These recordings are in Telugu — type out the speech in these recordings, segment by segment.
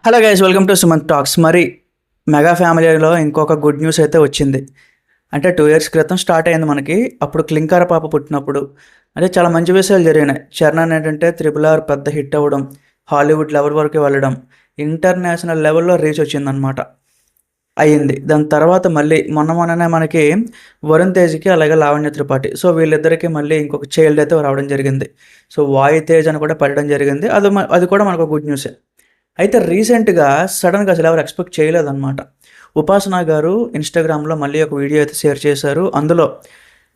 Hello guys, welcome to Sumanth talks. మరి మెగా ఫ్యామిలీలో ఇంకొక గుడ్ న్యూస్ అయితే వచ్చింది. అంటే 2 ఇయర్స్ క్రితం స్టార్ట్ అయింది మనకి. అప్పుడు క్లింకార పాప పుట్టినప్పుడు అంటే చాలా మంచి విషయాలు జరిగినాయి. చరణ్ ఏంటంటే RRR పెద్ద హిట్ అవ్వడం, హాలీవుడ్ లెవెల్ వరకు వెళ్ళడం, ఇంటర్నేషనల్ లెవెల్లో రీచ్ వచ్చిందనమాట అయ్యింది. దాని తర్వాత మళ్ళీ మొన్ననే మనకి వరుణ్ తేజ్కి అలాగే లావణ్య త్రిపాఠి, సో వీళ్ళిద్దరికి మళ్ళీ ఇంకొక చైల్డ్ అయితే రావడం జరిగింది. సో వాయు తేజ్ అని కూడా పెట్టడం జరిగింది. అది కూడా మనకు గుడ్ న్యూసే. అయితే రీసెంట్గా సడన్గా అసలు ఎవరు ఎక్స్పెక్ట్ చేయలేదన్నమాట. ఉపాసన గారు ఇన్స్టాగ్రామ్లో మళ్ళీ ఒక వీడియో అయితే షేర్ చేశారు. అందులో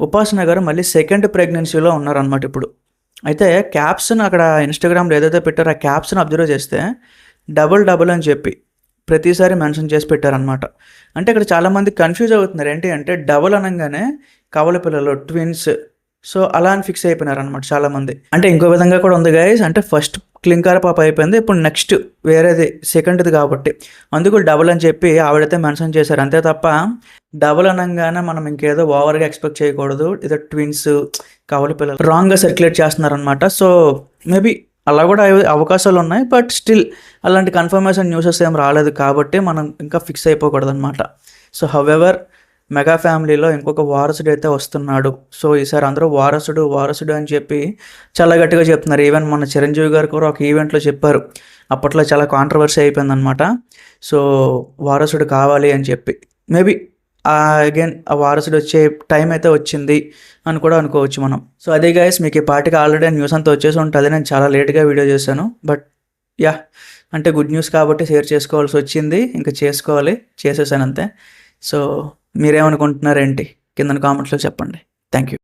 ఉపాసన గారు మళ్ళీ సెకండ్ ప్రెగ్నెన్సీలో ఉన్నారనమాట ఇప్పుడు. అయితే క్యాప్షన్ అక్కడ ఇన్స్టాగ్రామ్లో ఏదైతే పెట్టారో ఆ క్యాప్షన్ అబ్జర్వ్ చేస్తే డబుల్ డబుల్ అని చెప్పి ప్రతిసారి మెన్షన్ చేసి పెట్టారనమాట. అంటే ఇక్కడ చాలామంది కన్ఫ్యూజ్ అవుతున్నారు. ఏంటి అంటే డబుల్ అనగానే కవల పిల్లలు ట్విన్స్, సో అలా అని ఫిక్స్ అయిపోయినారనమాట చాలామంది. అంటే ఇంకో విధంగా కూడా ఉంది గైస్. అంటే ఫస్ట్ క్లింకార పాప అయిపోయింది, ఇప్పుడు నెక్స్ట్ వేరేది సెకండ్ది కాబట్టి అందుకు డబుల్ అని చెప్పి ఆవిడైతే మెన్షన్ చేశారు. అంతే తప్ప డబుల్ అనగానే మనం ఇంకేదో ఓవర్గా ఎక్స్పెక్ట్ చేయకూడదు. ఏదో ట్విన్స్ కవల పిల్లలు రాంగ్గా సర్క్యులేట్ చేస్తున్నారనమాట. సో మేబీ అలా కూడా అవకాశాలు ఉన్నాయి. బట్ స్టిల్ అలాంటి కన్ఫర్మేషన్ న్యూసెస్ ఏం రాలేదు కాబట్టి మనం ఇంకా ఫిక్స్ అయిపోకూడదు అనమాట. సో హవెవర్ మెగా ఫ్యామిలీలో ఇంకొక వారసుడు అయితే వస్తున్నాడు. సో ఈసారి అందరూ వారసుడు వారసుడు అని చెప్పి చాలా గట్టిగా చెప్తున్నారు. ఈవెన్ మన చిరంజీవి గారు కూడా ఒక ఈవెంట్లో చెప్పారు. అప్పట్లో చాలా కాంట్రవర్సీ అయిపోయిందనమాట. సో వారసుడు కావాలి అని చెప్పి మేబీ అగైన్ ఆ వారసుడు వచ్చే టైం అయితే వచ్చింది అని కూడా అనుకోవచ్చు మనం. సో అదే గైస్, మీకు ఈ పాటికి ఆల్రెడీ న్యూస్ అంతా వచ్చేసి ఉంటుంది. నేను చాలా లేట్గా వీడియో చేశాను. బట్ యా, అంటే గుడ్ న్యూస్ కాబట్టి షేర్ చేసుకోవాల్సి వచ్చింది. ఇంకా చేసుకోవాలి, చేసేసాను అంతే. సో మీరేమనుకుంటున్నారేంటి కింద కామెంట్స్లో చెప్పండి. Thank you.